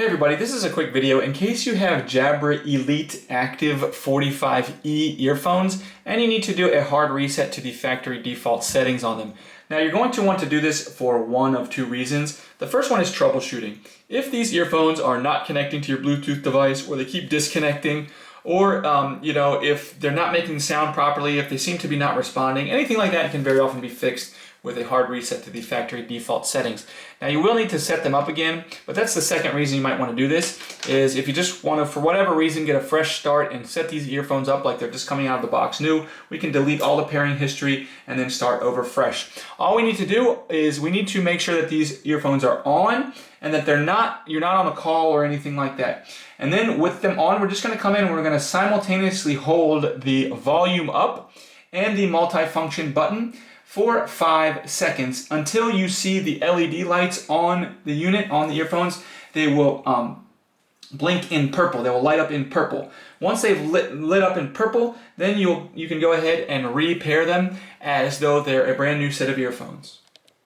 Hey everybody, this is a quick video in case you have Jabra Elite Active 45e earphones and you need to do a hard reset to the factory default settings on them. Now you're going to want to do this for one of two reasons. The first one is troubleshooting. If these earphones are not connecting to your Bluetooth device, or they keep disconnecting, or if they're not making sound properly, if they seem to be not responding, anything like that can very often be fixed with a hard reset to the factory default settings. Now you will need to set them up again, but that's the second reason you might want to do this, is if you just want to, for whatever reason, get a fresh start and set these earphones up like they're just coming out of the box new, we can delete all the pairing history and then start over fresh. All we need to do is we need to make sure that these earphones are on and that you're not on a call or anything like that. And then with them on, we're just going to come in and we're going to simultaneously hold the volume up and the multifunction button for 5 seconds until you see the LED lights on the unit, on the earphones. They will blink in purple. They will light up in purple. Once they've lit up in purple, then you can go ahead and repair them as though they're a brand new set of earphones.